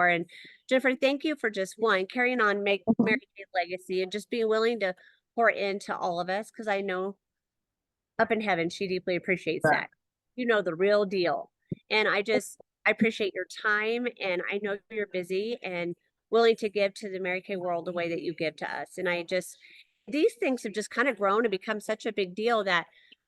And Jennifer, thank you for just one carrying on, make Mhm. Mary Kay's legacy and just being willing to pour into all of us because I know up in heaven she deeply appreciates Right. that. You know the real deal. And I appreciate your time and I know you're busy and willing to give to the Mary Kay world the way that you give to us. And I just these things have just kind of grown and become such a big deal that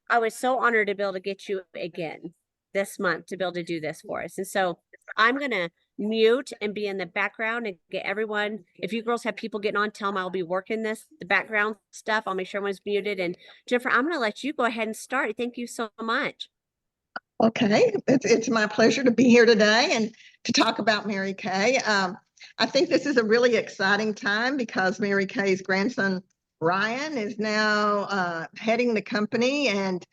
I was so honored to be able to get you again this month to be able to do this for us. And so I'm gonna mute and be in the background and get everyone. If you girls have people getting on, tell them I'll be working the background stuff. I'll make sure everyone's muted. And Jennifer, I'm going to let you go ahead and start. Thank you so much. Okay, it's my pleasure to be here today and to talk about Mary Kay. I think this is a really exciting time because Mary Kay's grandson Ryan is now heading the company, and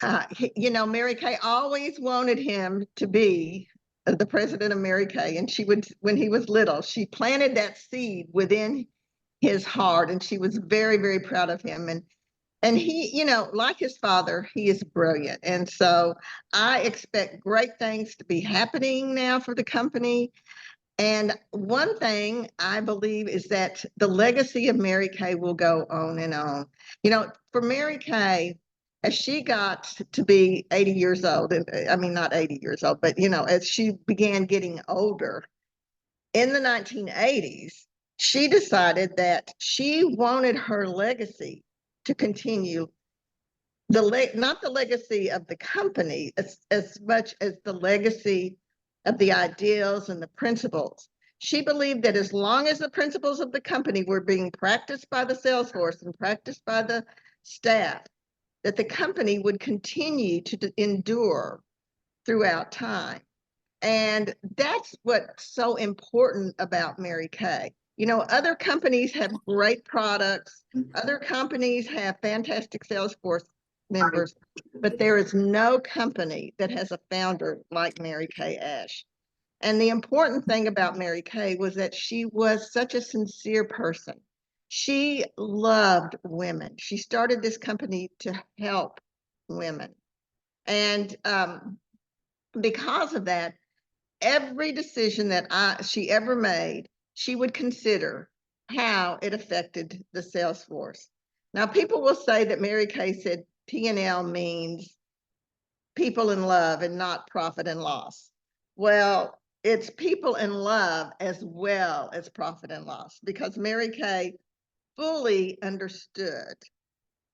Mary Kay always wanted him to be the president of Mary Kay, and she would, when he was little, she planted that seed within his heart, and she was very, very proud of him. And he, like his father, he is brilliant. And so I expect great things to be happening now for the company. And one thing I believe is that the legacy of Mary Kay will go on and on. For Mary Kay, as she got to be 80 years old, and I mean, not 80 years old, but, as she began getting older in the 1980s, she decided that she wanted her legacy to continue not the legacy of the company as much as the legacy of the ideals and the principles. She believed that as long as the principles of the company were being practiced by the sales force and practiced by the staff, that the company would continue to endure throughout time. And that's what's so important about Mary Kay. Other companies have great products, other companies have fantastic sales force members, but there is no company that has a founder like Mary Kay Ash. And the important thing about Mary Kay was that she was such a sincere person. She loved women. She started this company to help women. And because of that, every decision that she ever made, she would consider how it affected the sales force. Now, people will say that Mary Kay said P&L means people in love and not profit and loss. Well, it's people in love as well as profit and loss, because Mary Kay fully understood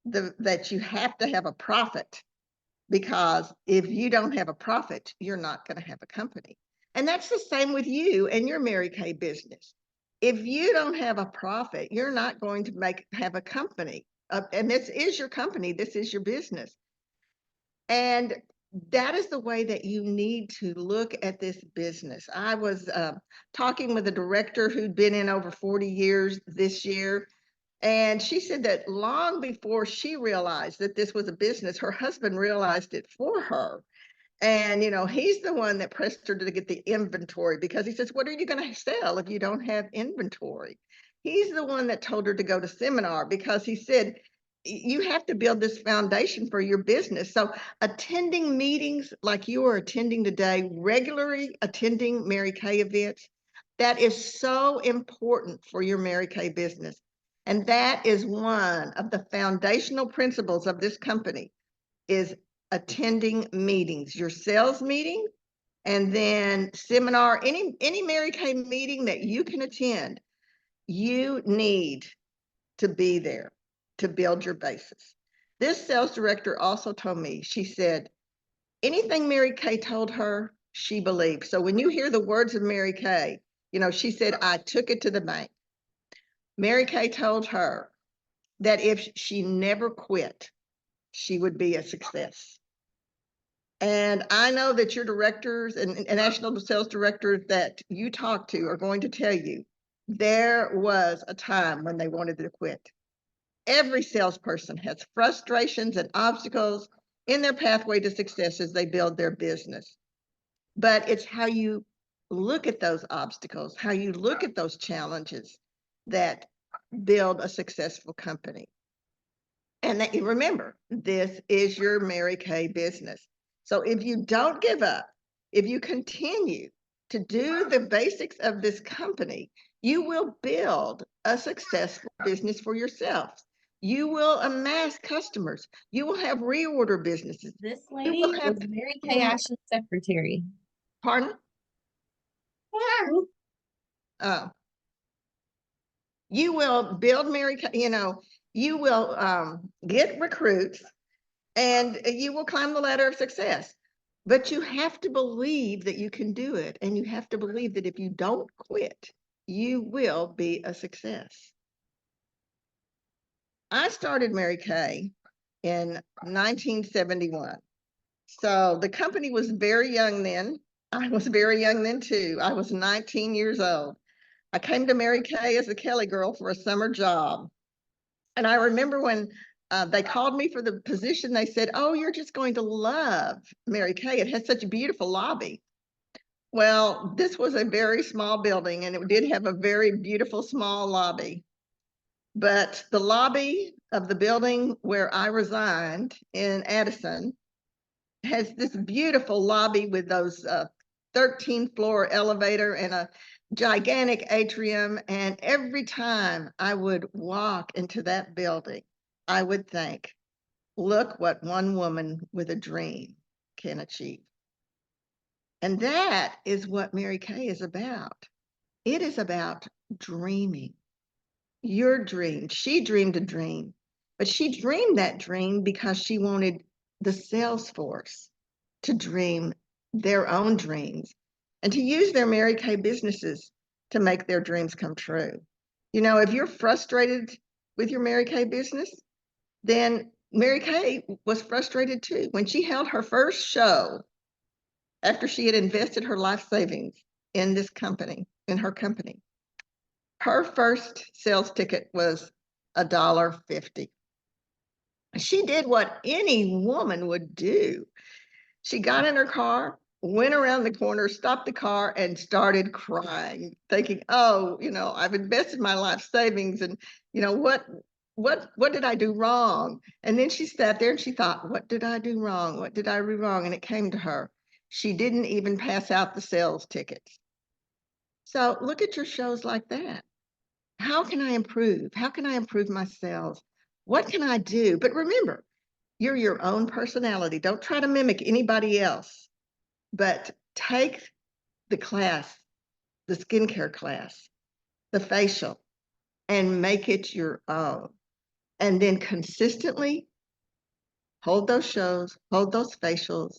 that you have to have a profit, because if you don't have a profit, you're not going to have a company. And that's the same with you and your Mary Kay business. If you don't have a profit, you're not going to have a company. And this is your company, this is your business. And that is the way that you need to look at this business. I was talking with a director who'd been in over 40 years this year, and she said that long before she realized that this was a business, her husband realized it for her. And, he's the one that pressed her to get the inventory, because he says, what are you going to sell if you don't have inventory? He's the one that told her to go to seminar, because he said, you have to build this foundation for your business. So attending meetings like you are attending today, regularly attending Mary Kay events, that is so important for your Mary Kay business. And that is one of the foundational principles of this company, is attending meetings, your sales meeting, and then seminar, any Mary Kay meeting that you can attend. You need to be there to build your basis. This sales director also told me, she said, anything Mary Kay told her, she believed. So when you hear the words of Mary Kay, she said, I took it to the bank. Mary Kay told her that if she never quit, she would be a success. And I know that your directors and national sales directors that you talk to are going to tell you there was a time when they wanted to quit. Every salesperson has frustrations and obstacles in their pathway to success as they build their business. But it's how you look at those obstacles, how you look at those challenges, that build a successful company. And that, remember, this is your Mary Kay business. So if you don't give up, if you continue to do the basics of this company, you will build a successful business for yourself. You will amass customers. You will have reorder businesses. This You lady will have, was Mary Kay Ash's secretary. pardon? Uh, you will build Mary Kay, you will get recruits and you will climb the ladder of success. But you have to believe that you can do it. And you have to believe that if you don't quit, you will be a success. I started Mary Kay in 1971. So the company was very young then. I was very young then too. I was 19 years old. I came to Mary Kay as a Kelly girl for a summer job. And I remember when they called me for the position, they said, "Oh, you're just going to love Mary Kay. It has such a beautiful lobby." Well, this was a very small building and it did have a very beautiful small lobby. But the lobby of the building where I resigned in Addison has this beautiful lobby with those 13th floor elevator and a gigantic atrium. And every time I would walk into that building, I would think, look what one woman with a dream can achieve. And that is what Mary Kay is about. It is about dreaming. Your dream. She dreamed a dream, but she dreamed that dream because she wanted the sales force to dream their own dreams and to use their Mary Kay businesses to make their dreams come true. If you're frustrated with your Mary Kay business, then Mary Kay was frustrated too. When she held her first show after she had invested her life savings in this company, in her company, her first sales ticket was $1.50. She did what any woman would do. She got in her car, went around the corner, stopped the car, and started crying, thinking, "Oh, I've invested my life savings, and what did I do wrong?" And then she sat there and she thought, "What did I do wrong? What did I do wrong?" And it came to her. She didn't even pass out the sales tickets. So look at your shows like that. How can I improve? How can I improve my sales? What can I do? But remember, you're your own personality. Don't try to mimic anybody else, but take the class, the skincare class, the facial, and make it your own. And then consistently hold those shows, hold those facials,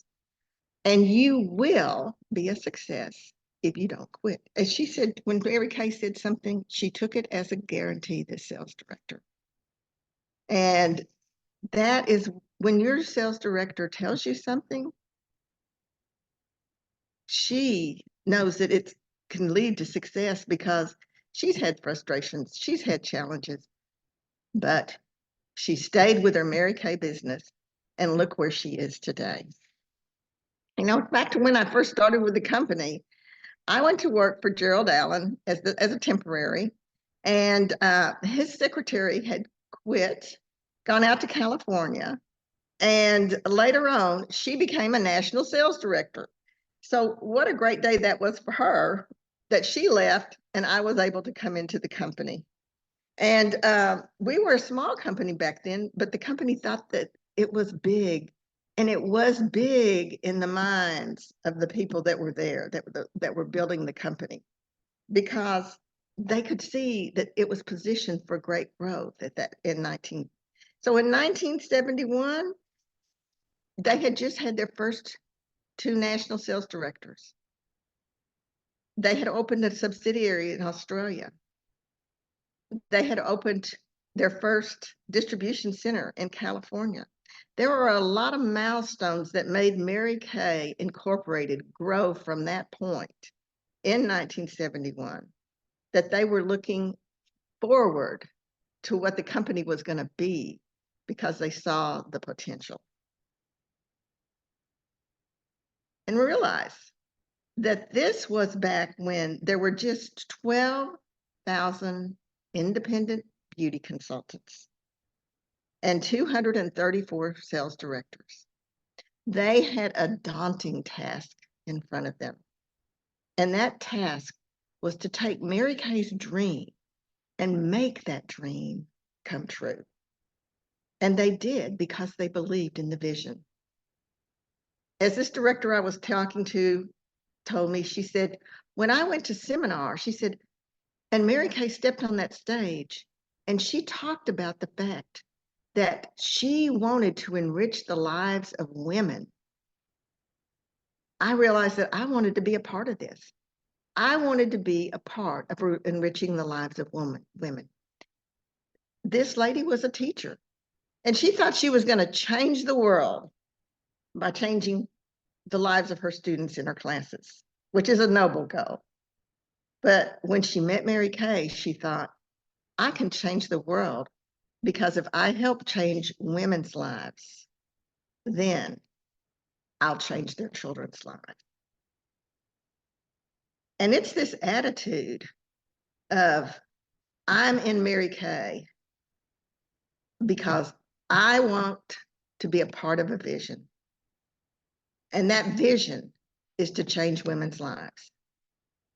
and you will be a success if you don't quit. As she said, when Mary Kay said something, she took it as a guarantee, the sales director. And that is when your sales director tells you something, she knows that it can lead to success because she's had frustrations, she's had challenges, but she stayed with her Mary Kay business and look where she is today. Back to when I first started with the company, I went to work for Gerald Allen as a temporary, and his secretary had quit, gone out to California, and later on, she became a national sales director. So what a great day that was for her that she left and I was able to come into the company. And we were a small company back then, but the company thought that it was big. And it was big in the minds of the people that were there, that were building the company, because they could see that it was positioned for great growth So in 1971, they had just had their first 2 national sales directors. They had opened a subsidiary in Australia. They had opened their first distribution center in California. There were a lot of milestones that made Mary Kay Incorporated grow from that point in 1971, that they were looking forward to what the company was going to be because they saw the potential. And realize that this was back when there were just 12,000 independent beauty consultants and 234 sales directors. They had a daunting task in front of them. And that task was to take Mary Kay's dream and make that dream come true. And they did because they believed in the vision. As this director I was talking to told me, she said, when I went to seminar, she said, and Mary Kay stepped on that stage and she talked about the fact that she wanted to enrich the lives of women. I realized that I wanted to be a part of this. I wanted to be a part of enriching the lives of women. This lady was a teacher, and she thought she was going to change the world by changing the lives of her students in her classes, which is a noble goal. But when she met Mary Kay, she thought, I can change the world because if I help change women's lives, then I'll change their children's lives. And it's this attitude of, I'm in Mary Kay because I want to be a part of a vision. And that vision is to change women's lives.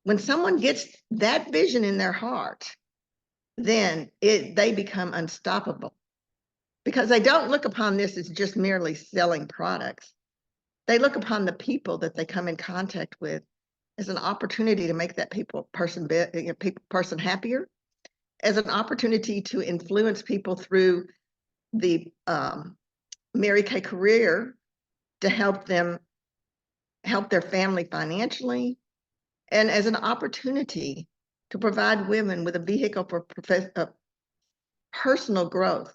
When someone gets that vision in their heart, then they become unstoppable because they don't look upon this as just merely selling products. They look upon the people that they come in contact with as an opportunity to make that person happier, as an opportunity to influence people through the Mary Kay career to help their family financially, and as an opportunity to provide women with a vehicle for personal growth.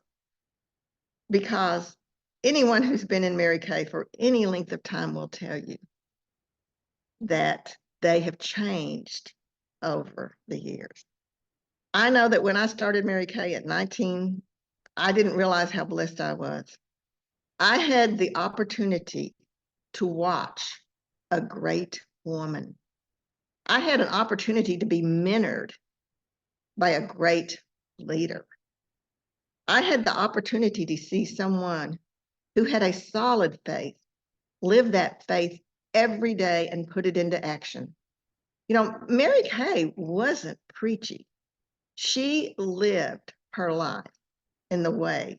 Because anyone who's been in Mary Kay for any length of time will tell you that they have changed over the years. I know that when I started Mary Kay at 19, I didn't realize how blessed I was. I had the opportunity to watch a great woman. I had an opportunity to be mentored by a great leader. I had the opportunity to see someone who had a solid faith, live that faith every day and put it into action. You know, Mary Kay wasn't preachy. She lived her life in the way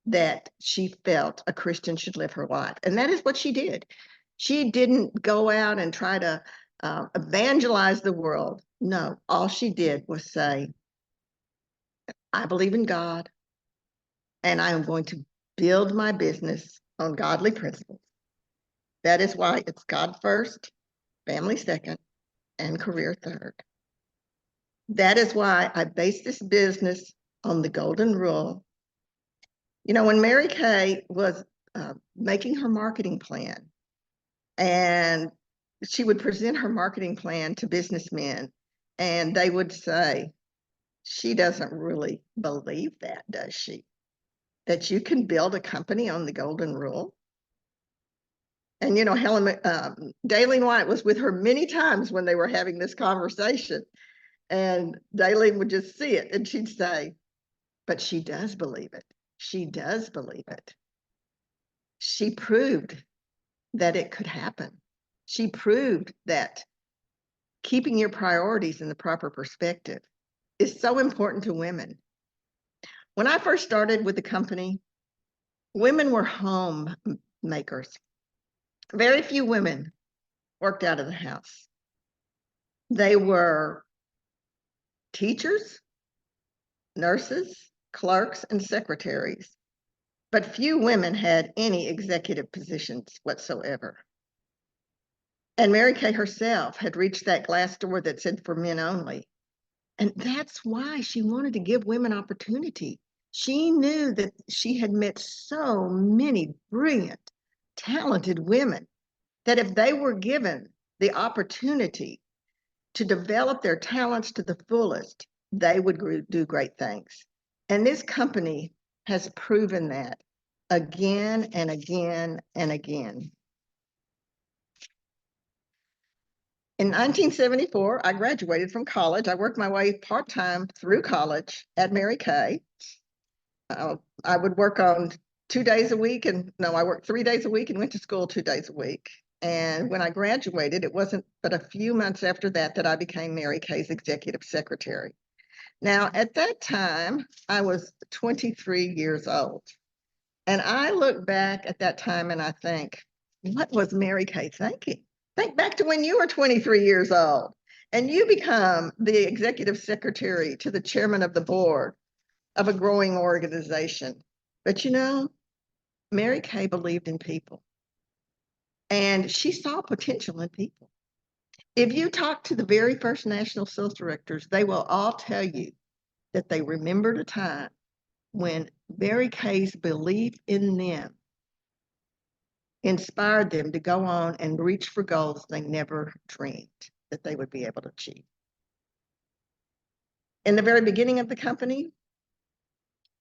that she felt a Christian should live her life. And that is what she did. She didn't go out and try to evangelize the world. No, all she did was say, I believe in God, and I am going to build my business on godly principles. That is why it's God first, family second, and career third. That is why I base this business on the golden rule. You know, when Mary Kay was making her marketing plan, and she would present her marketing plan to businessmen, and they would say, she doesn't really believe that, does she? That you can build a company on the golden rule? And, you know, Daleen White was with her many times when they were having this conversation. And Daleen would just see it and she'd say, but she does believe it. She does believe it. She proved that it could happen. She proved that keeping your priorities in the proper perspective is so important to women. When I first started with the company, women were homemakers. Very few women worked out of the house. They were teachers, nurses, clerks, and secretaries, but few women had any executive positions whatsoever. And Mary Kay herself had reached that glass door that said for men only. And that's why she wanted to give women opportunity. She knew that she had met so many brilliant, talented women that if they were given the opportunity to develop their talents to the fullest, they would do great things. And this company has proven that again and again and again. In 1974, I graduated from college. I worked my way part-time through college at Mary Kay. I would work on 2 days a week, I worked 3 days a week and went to school 2 days a week. And when I graduated, it wasn't but a few months after that that I became Mary Kay's executive secretary. Now, at that time, I was 23 years old. And I look back at that time and I think, what was Mary Kay thinking? Think back to when you were 23 years old and you become the executive secretary to the chairman of the board of a growing organization. But you know, Mary Kay believed in people and she saw potential in people. If you talk to the very first national sales directors, they will all tell you that they remembered a time when Mary Kay's belief in them inspired them to go on and reach for goals they never dreamed that they would be able to achieve. In the very beginning of the company,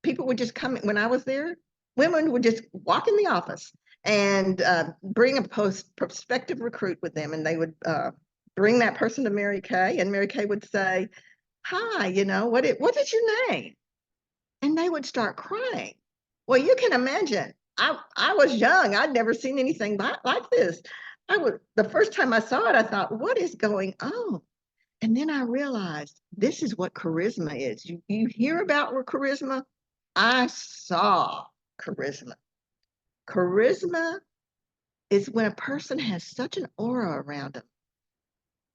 people would just come, when I was there, women would just walk in the office and bring a prospective recruit with them, and they would bring that person to Mary Kay, and Mary Kay would say, hi, you know, what is your name? And they would start crying. Well, you can imagine, I was young. I'd never seen anything like this. The first time I saw it, I thought, what is going on? And then I realized this is what charisma is. You hear about charisma. I saw charisma. Charisma is when a person has such an aura around them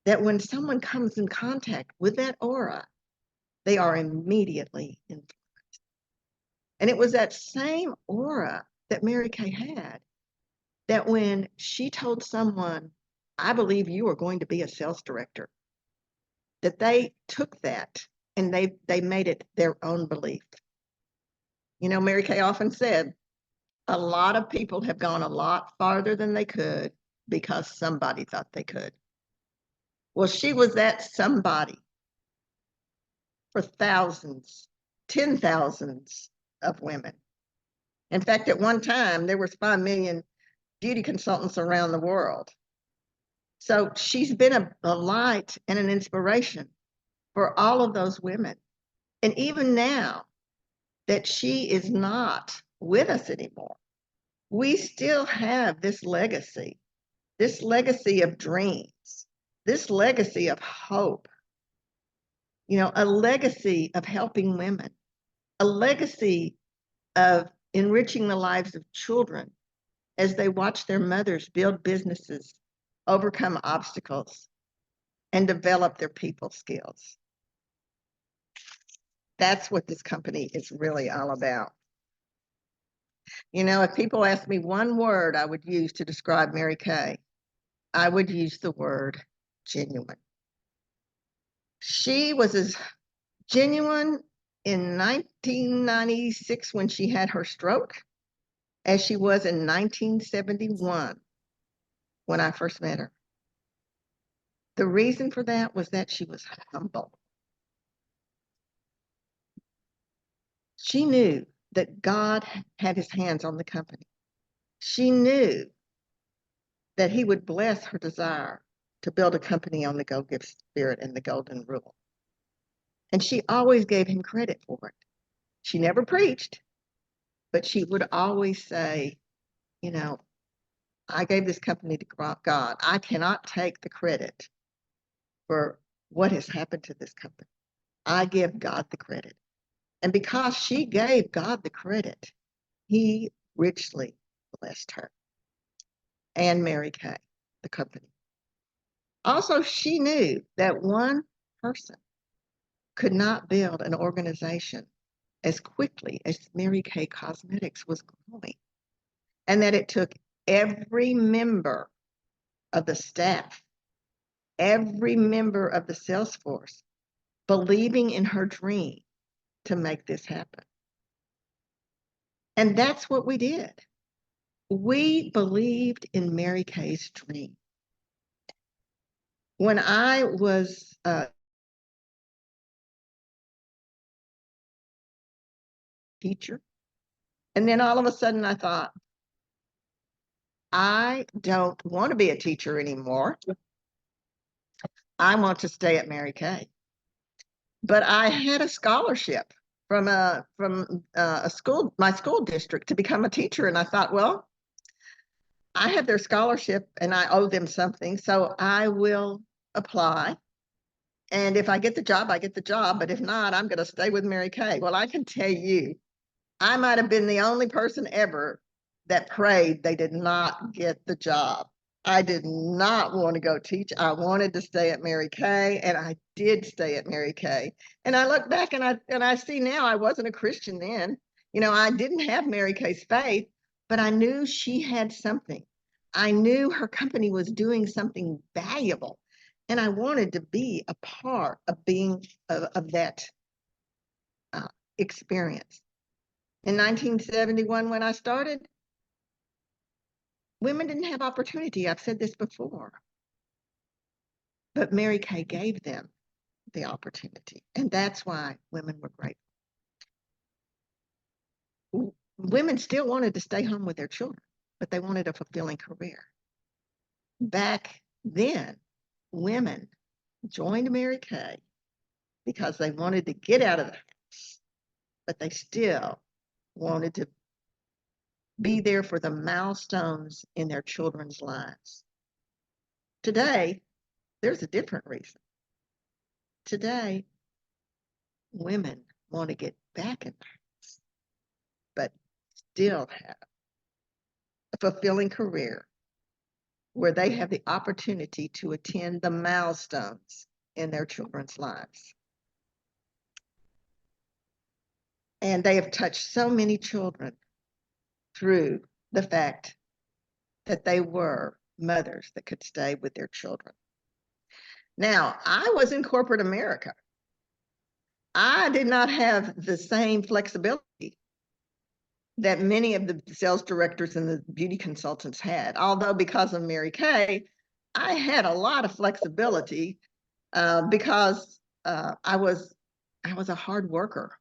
that when someone comes in contact with that aura, they are immediately influenced. And it was that same aura that Mary Kay had, that when she told someone, I believe you are going to be a sales director, that they took that and they made it their own belief. You know, Mary Kay often said, a lot of people have gone a lot farther than they could because somebody thought they could. Well, she was that somebody for thousands, 10,000s of women. In fact, at one time, there was 5 million beauty consultants around the world. So she's been a light and an inspiration for all of those women. And even now that she is not with us anymore, we still have this legacy of dreams, this legacy of hope, you know, a legacy of helping women, a legacy of enriching the lives of children as they watch their mothers build businesses, overcome obstacles, and develop their people skills. That's what this company is really all about. You know, if people ask me one word I would use to describe Mary Kay, I would use the word genuine. She was as genuine in 1996 when she had her stroke as she was in 1971 when I first met her. The reason for that was that she was humble. She knew that God had his hands on the company. She knew that he would bless her desire to build a company on the go-give spirit and the golden rule. And she always gave him credit for it. She never preached, but she would always say, you know, I gave this company to God. I cannot take the credit for what has happened to this company. I give God the credit. And because she gave God the credit, he richly blessed her and Mary Kay, the company. Also, she knew that one person could not build an organization as quickly as Mary Kay Cosmetics was growing, and that it took every member of the staff, every member of the sales force believing in her dream to make this happen. And that's what we did. We believed in Mary Kay's dream. When I was teacher, and then all of a sudden I thought, I don't want to be a teacher anymore. I want to stay at Mary Kay. But I had a scholarship from a school, my school district, to become a teacher, and I thought, well, I have their scholarship and I owe them something, so I will apply. And if I get the job, I get the job, but if not, I'm going to stay with Mary Kay. Well, I can tell you, I might have been the only person ever that prayed they did not get the job. I did not want to go teach. I wanted to stay at Mary Kay, and I did stay at Mary Kay. And I look back and I see now I wasn't a Christian then. You know, I didn't have Mary Kay's faith, but I knew she had something. I knew her company was doing something valuable, and I wanted to be a part of being of that experience. In 1971, when I started, women didn't have opportunity. I've said this before, but Mary Kay gave them the opportunity, and that's why women were grateful. Women still wanted to stay home with their children, but they wanted a fulfilling career. Back then, women joined Mary Kay because they wanted to get out of the house, but they still wanted to be there for the milestones in their children's lives. Today, there's a different reason. Today, women want to get back in the house, but still have a fulfilling career where they have the opportunity to attend the milestones in their children's lives. And they have touched so many children through the fact that they were mothers that could stay with their children. Now, I was in corporate America. I did not have the same flexibility that many of the sales directors and the beauty consultants had. Although because of Mary Kay, I had a lot of flexibility because I was a hard worker,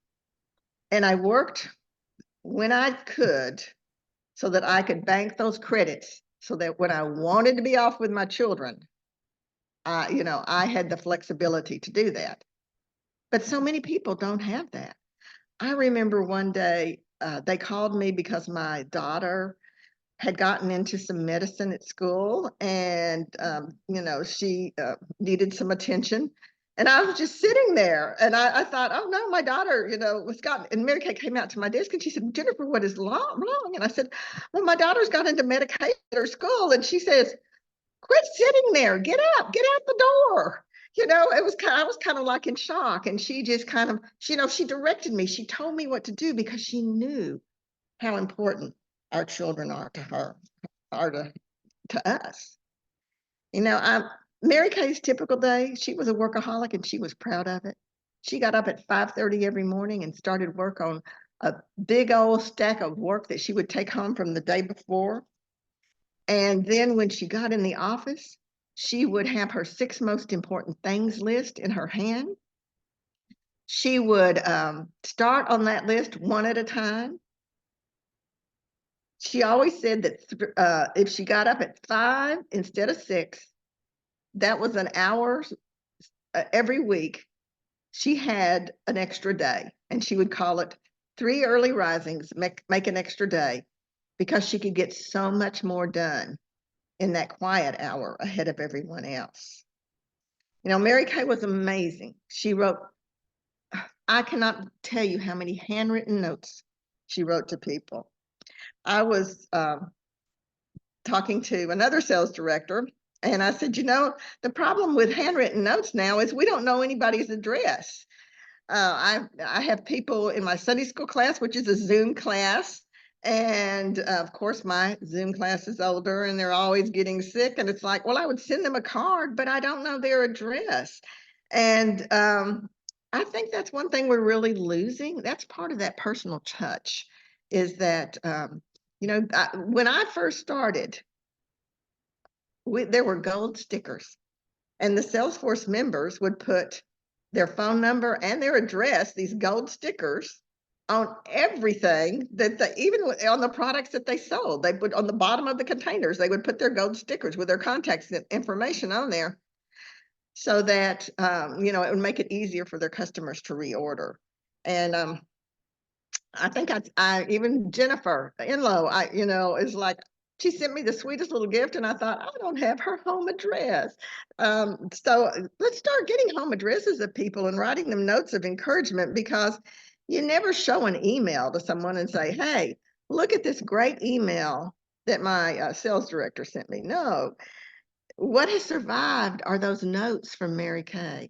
and I worked when I could so that I could bank those credits so that when I wanted to be off with my children, I had the flexibility to do that. But so many people don't have that. I remember one day they called me because my daughter had gotten into some medicine at school, and she needed some attention. And I was just sitting there, and I thought, oh no, my daughter, was gotten. And Mary Kay came out to my desk, and she said, Jennifer, what is wrong? And I said, well, my daughter's got into medication at her school, and she says, quit sitting there, get up, get out the door. I was kind of like in shock, and she just kind of, she directed me. She told me what to do because she knew how important our children are to her, are to us. Mary Kay's typical day, she was a workaholic and she was proud of it. She got up at 5:30 every morning and started work on a big old stack of work that she would take home from the day before. And then when she got in the office, she would have her 6 most important things list in her hand. She would start on that list one at a time. She always said that if she got up at 5 instead of 6, that was an hour every week. She had an extra day, and she would call it 3 early risings, make an extra day, because she could get so much more done in that quiet hour ahead of everyone else. Mary Kay was amazing. She wrote, I cannot tell you how many handwritten notes she wrote to people. I was talking to another sales director, and I said, the problem with handwritten notes now is we don't know anybody's address. I have people in my Sunday school class, which is a Zoom class. And of course, my Zoom class is older and they're always getting sick. And it's like, well, I would send them a card, but I don't know their address. And I think that's one thing we're really losing. That's part of that personal touch, is that, when I first started, there were gold stickers, and the Salesforce members would put their phone number and their address, these gold stickers, on everything even on the products that they sold. They put on the bottom of the containers, they would put their gold stickers with their contacts information on there, so that it would make it easier for their customers to reorder. And I think I even Jennifer Enlow, is like, she sent me the sweetest little gift, and I thought, I don't have her home address. So let's start getting home addresses of people and writing them notes of encouragement, because you never show an email to someone and say, hey, look at this great email that my sales director sent me. No, what has survived are those notes from Mary Kay.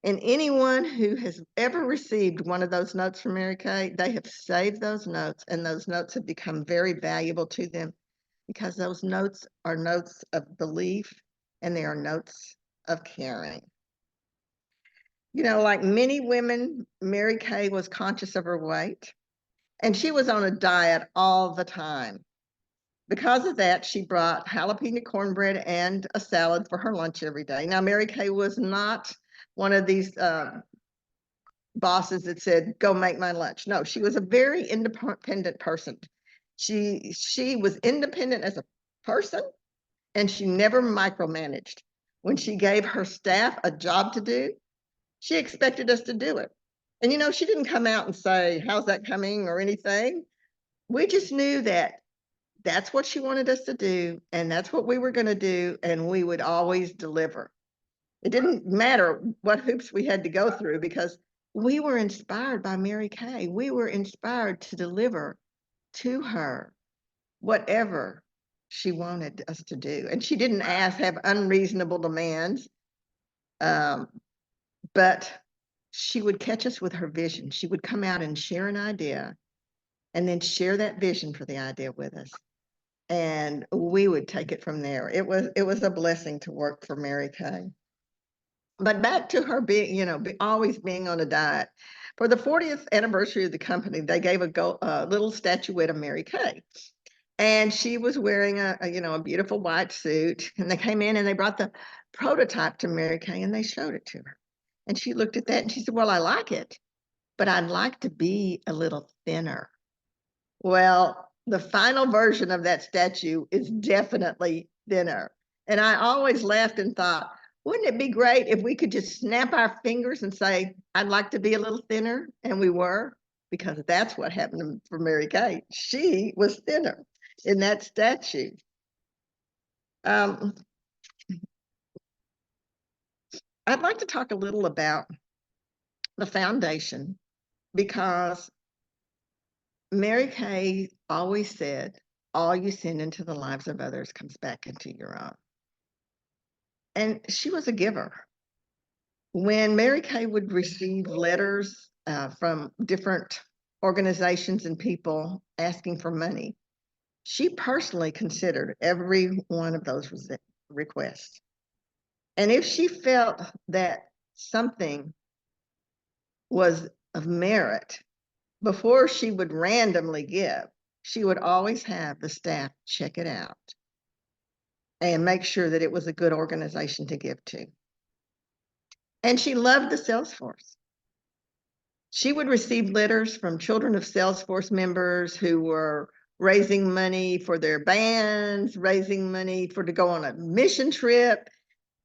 And anyone who has ever received one of those notes from Mary Kay, they have saved those notes, and those notes have become very valuable to them, because those notes are notes of belief, and they are notes of caring. You know, like many women, Mary Kay was conscious of her weight, and she was on a diet all the time. Because of that, she brought jalapeno cornbread and a salad for her lunch every day. Now, Mary Kay was not one of these bosses that said, go make my lunch. No, she was a very independent person. She was independent as a person, and she never micromanaged. When she gave her staff a job to do, she expected us to do it. And, you know, she didn't come out and say, how's that coming or anything. We just knew that that's what she wanted us to do, and that's what we were going to do, and we would always deliver. It didn't matter what hoops we had to go through, because we were inspired by Mary Kay. We were inspired to deliver to her whatever she wanted us to do. And she didn't have unreasonable demands, but she would catch us with her vision. She would come out and share an idea, and then share that vision for the idea with us. And we would take it from there. It was a blessing to work for Mary Kay. But back to her being, you know, always being on a diet. For the 40th anniversary of the company, they gave a little statuette of Mary Kay. And she was wearing a beautiful white suit. And they came in and they brought the prototype to Mary Kay, and they showed it to her. And she looked at that and she said, well, I like it, but I'd like to be a little thinner. Well, the final version of that statue is definitely thinner. And I always laughed and thought, wouldn't it be great if we could just snap our fingers and say, I'd like to be a little thinner? And we were, because that's what happened for Mary Kay. She was thinner in that statue. I'd like to talk a little about the foundation, because Mary Kay always said, all you send into the lives of others comes back into your own. And she was a giver. When Mary Kay would receive letters from different organizations and people asking for money, she personally considered every one of those requests. And if she felt that something was of merit, before she would randomly give, she would always have the staff check it out and make sure that it was a good organization to give to. And she loved the sales force. She would receive letters from children of Salesforce members who were raising money for their bands, raising money to go on a mission trip.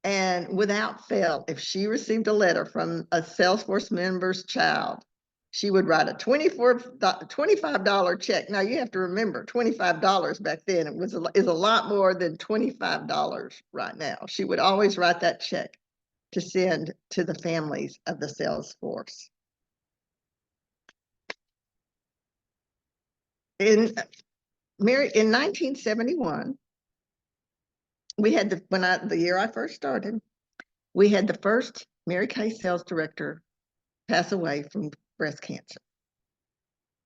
And without fail, if she received a letter from a Salesforce member's child, she would write a $25 check. Now you have to remember, $25 back then is a lot more than $25 right now. She would always write that check to send to the families of the Salesforce. In 1971, we had the year I first started, we had the first Mary Kay sales director pass away from breast cancer.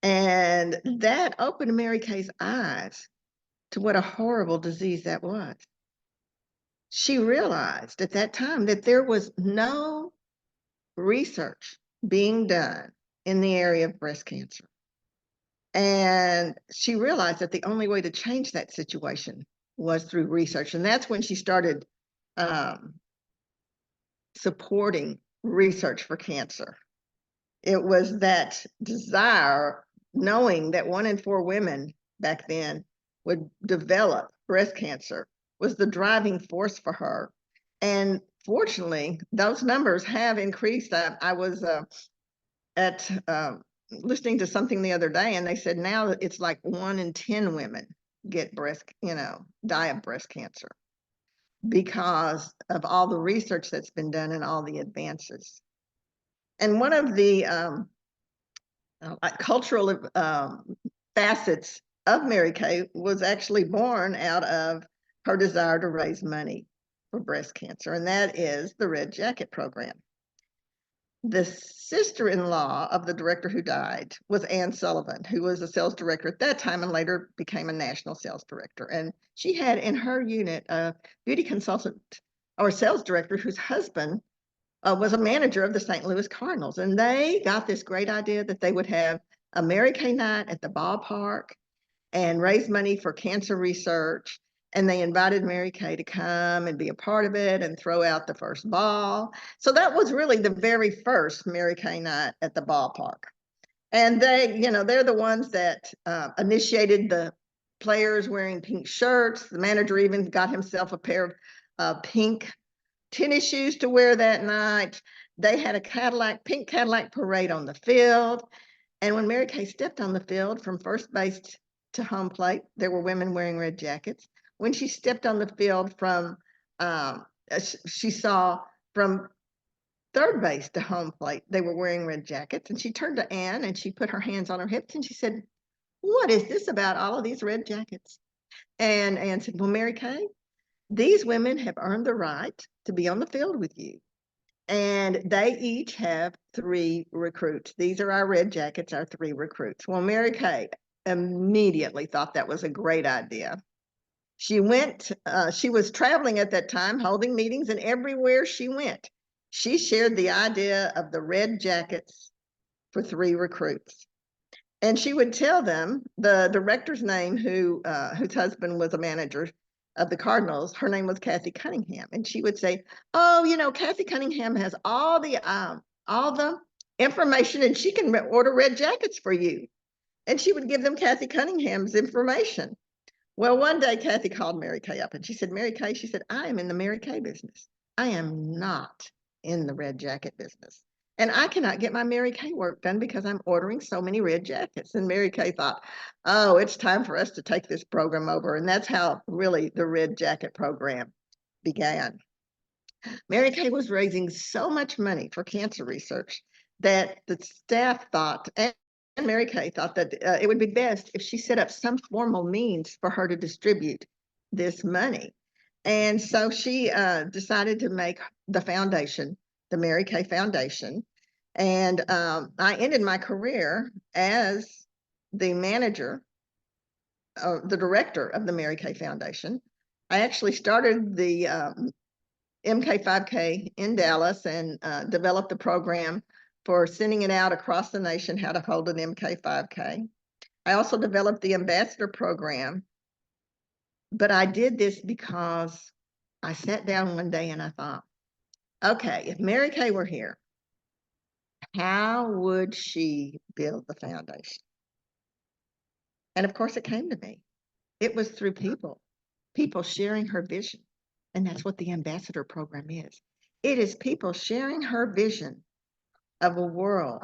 And that opened Mary Kay's eyes to what a horrible disease that was. She realized at that time that there was no research being done in the area of breast cancer. And she realized that the only way to change that situation was through research. And that's when she started supporting research for cancer. It was that desire, knowing that 1 in 4 women back then would develop breast cancer, was the driving force for her. And fortunately, those numbers have increased. I was listening to something the other day, and they said now it's like 1 in 10 women get die of breast cancer because of all the research that's been done and all the advances. And one of the cultural facets of Mary Kay was actually born out of her desire to raise money for breast cancer, and that is the Red Jacket program. The sister-in-law of the director who died was Ann Sullivan, who was a sales director at that time and later became a national sales director. And she had in her unit a beauty consultant or sales director whose husband was a manager of the St. Louis Cardinals. And they got this great idea that they would have a Mary Kay night at the ballpark and raise money for cancer research. And they invited Mary Kay to come and be a part of it and throw out the first ball. So that was really the very first Mary Kay night at the ballpark. And they're the ones that initiated the players wearing pink shirts. The manager even got himself a pair of pink tennis shoes to wear that night. They had a pink Cadillac parade on the field. And when Mary Kay stepped on the field from first base to home plate, there were women wearing red jackets. When she stepped on the field she saw from third base to home plate, they were wearing red jackets. And she turned to Ann and she put her hands on her hips and she said, "What is this about all of these red jackets?" And Ann said, "Well, Mary Kay, these women have earned the right to be on the field with you. And they each have 3 recruits. These are our red jackets, our 3 recruits." Well, Mary Kay immediately thought that was a great idea. She was traveling at that time, holding meetings, and everywhere she went, she shared the idea of the red jackets for 3 recruits. And she would tell them, the director's name, whose husband was a manager of the Cardinals, her name was Kathy Cunningham. And she would say, "Oh, Kathy Cunningham has all the information and she can order red jackets for you." And she would give them Kathy Cunningham's information. Well, one day Kathy called Mary Kay up and she said, "Mary Kay," she said, "I am in the Mary Kay business. I am not in the red jacket business. And I cannot get my Mary Kay work done because I'm ordering so many red jackets." And Mary Kay thought, "Oh, it's time for us to take this program over." And that's how really the Red Jacket program began. Mary Kay was raising so much money for cancer research that the staff thought, and Mary Kay thought, that it would be best if she set up some formal means for her to distribute this money. And so she decided to make the foundation, the Mary Kay Foundation. And I ended my career as the manager, the director of the Mary Kay Foundation. I actually started the MK 5K in Dallas and developed the program for sending it out across the nation, how to hold an MK 5K. I also developed the ambassador program, but I did this because I sat down one day and I thought, okay, if Mary Kay were here, how would she build the foundation? And of course it came to me. It was through people sharing her vision. And that's what the ambassador program is. It is people sharing her vision of a world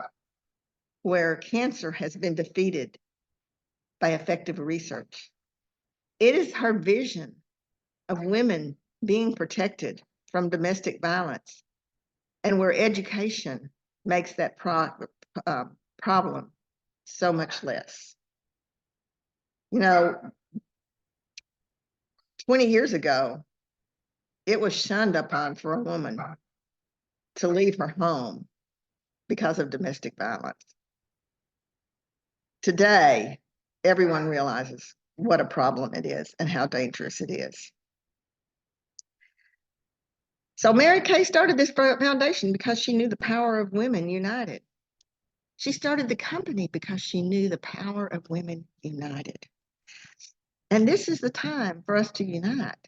where cancer has been defeated by effective research. It is her vision of women being protected from domestic violence and where education makes that problem so much less. 20 years ago, it was shunned upon for a woman to leave her home because of domestic violence. Today, everyone realizes what a problem it is and how dangerous it is. So Mary Kay started this foundation because she knew the power of women united. She started the company because she knew the power of women united. And this is the time for us to unite,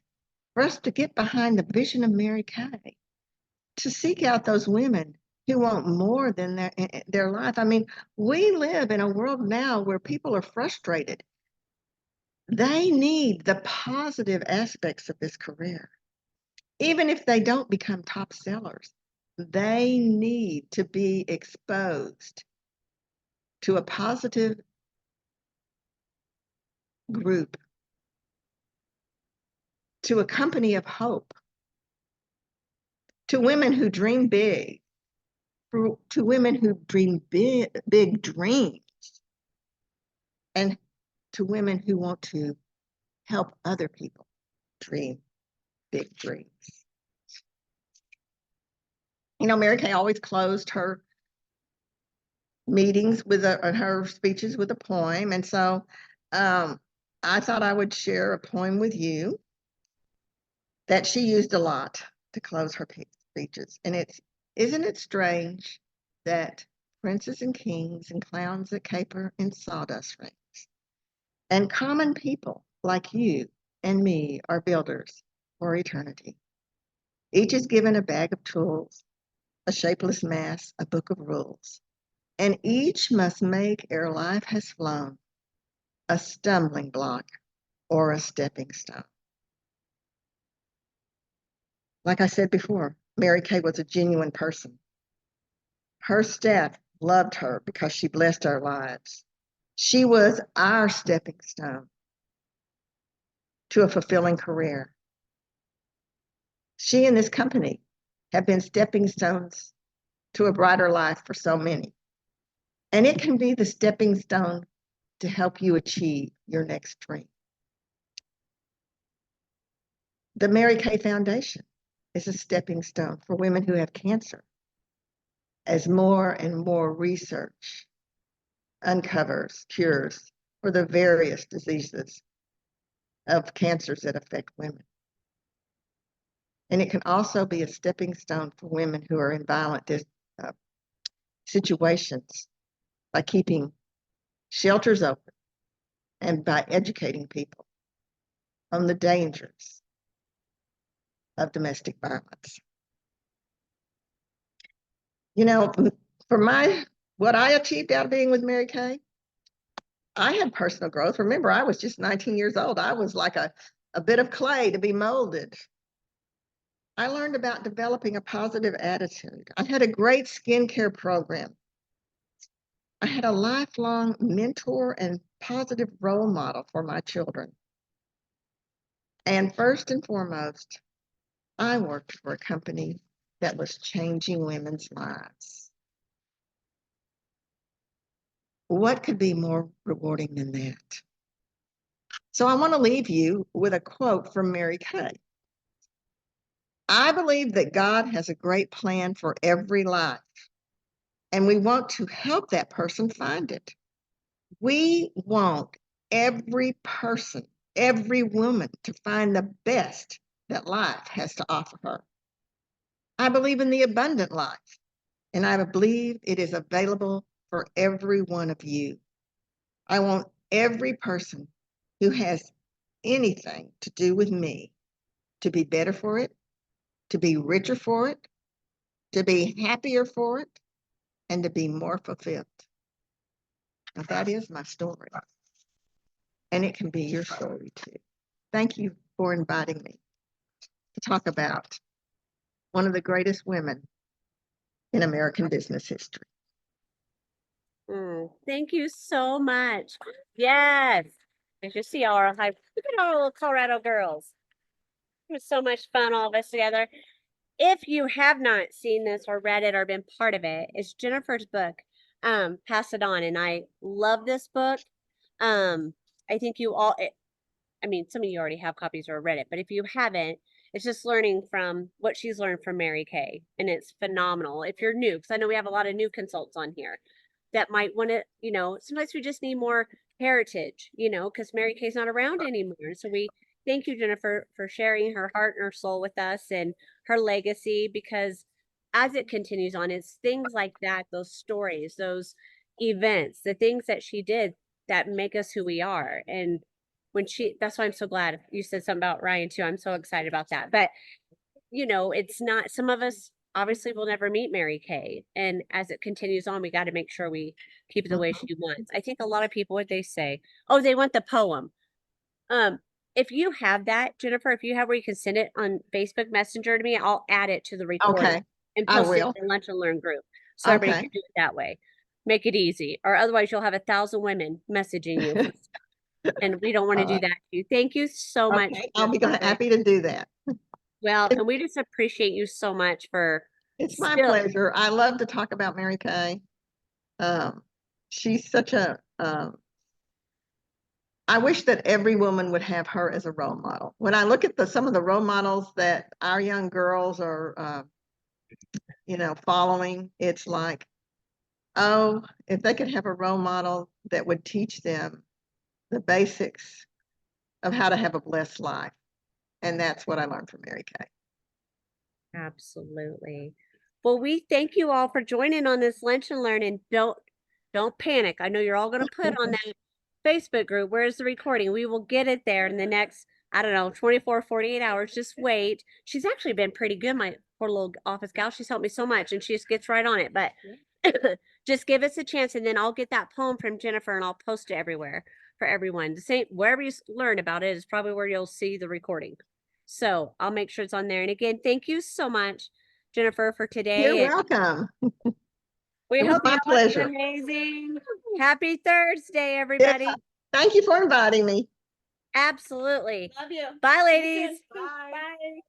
for us to get behind the vision of Mary Kay, to seek out those women who want more than their life. I mean, we live in a world now where people are frustrated. They need the positive aspects of this career. Even if they don't become top sellers, they need to be exposed to a positive group to a company of hope, to women who dream big, to women who dream big dreams, and to women who want to help other people dream big dreams. You know, Mary Kay always closed her meetings with her speeches with a poem. And so I thought I would share a poem with you that she used a lot to close her speeches. And it's, isn't it strange that princes and kings and clowns that caper in sawdust rings and common people like you and me are builders for eternity. Each is given a bag of tools, a shapeless mass, a book of rules, and each must make ere life has flown a stumbling block or a stepping stone. Like I said before, Mary Kay was a genuine person. Her staff loved her because she blessed our lives. She was our stepping stone to a fulfilling career. She and this company have been stepping stones to a brighter life for so many. And it can be the stepping stone to help you achieve your next dream. The Mary Kay Foundation is a stepping stone for women who have cancer as more and more research uncovers cures for the various diseases of cancers that affect women. And it can also be a stepping stone for women who are in violent situations by keeping shelters open and by educating people on the dangers of domestic violence. You know, for what I achieved out of being with Mary Kay, I had personal growth. Remember, I was just 19 years old. I was like a bit of clay to be molded. I learned about developing a positive attitude. I had a great skincare program. I had a lifelong mentor and positive role model for my children. And first and foremost, I worked for a company that was changing women's lives. What could be more rewarding than that? So I want to leave you with a quote from Mary Kay. I believe that God has a great plan for every life, and we want to help that person find it. We want every person, every woman to find the best that life has to offer her. I believe in the abundant life, and I believe it is available for every one of you. I want every person who has anything to do with me to be better for it, to be richer for it, to be happier for it, and to be more fulfilled. Now, that is my story, and it can be your story too. Thank you for inviting me to talk about one of the greatest women in American business history. Thank you so much. Yes. As you see, look at our little Colorado girls. It was so much fun, all of us together. If you have not seen this or read it or been part of it, it's Jennifer's book, Pass It On. And I love this book. I think you all, I mean, some of you already have copies or read it, but if you haven't, it's just learning from what she's learned from Mary Kay. And it's phenomenal. If you're new, because I know we have a lot of new consults on here that might want to, sometimes we just need more heritage, because Mary Kay's not around anymore. So we thank you, Jennifer, for sharing her heart and her soul with us and her legacy, because as it continues on, it's things like that, those stories, those events, the things that she did that make us who we are. And that's why I'm so glad you said something about Ryan too. I'm so excited about that. But it's not, some of us obviously will never meet Mary Kay. And as it continues on, we got to make sure we keep it the way she wants. I think a lot of people, what they say, oh, they want the poem. If you have that, Jennifer, if you have where you can send it on Facebook Messenger to me, I'll add it to the recording Okay, and I post it will. in the Lunch and Learn group. So everybody Okay. can do it that way. Make it easy. Or otherwise you'll have 1,000 women messaging you for stuff. And we don't want to do that to you. Thank you so much. Okay, for I'll be your time. happy to do that. Well, and we just appreciate you so much for It's my still. pleasure. I love to talk about Mary Kay. She's such a, I wish that every woman would have her as a role model. When I look at some of the role models that our young girls are, following, it's like, oh, if they could have a role model that would teach them the basics of how to have a blessed life. And that's what I learned from Mary Kay. Absolutely. Well, we thank you all for joining on this lunch and learn, and don't panic. I know you're all going to put on that Facebook group. Where's the recording? We will get it there in the next, I don't know, 24, 48 hours. Just wait. She's actually been pretty good, my poor little office gal. She's helped me so much, and she just gets right on it. But just give us a chance, and then I'll get that poem from Jennifer and I'll post it everywhere for everyone. The same, wherever you learn about it is probably where you'll see the recording. So I'll make sure it's on there. And again, thank you so much, Jennifer, for today. You're welcome. We It was hope you my have pleasure. an amazing. Happy Thursday, Yeah, everybody. thank you for inviting me. Absolutely. Love you. Bye, ladies. Bye. Bye.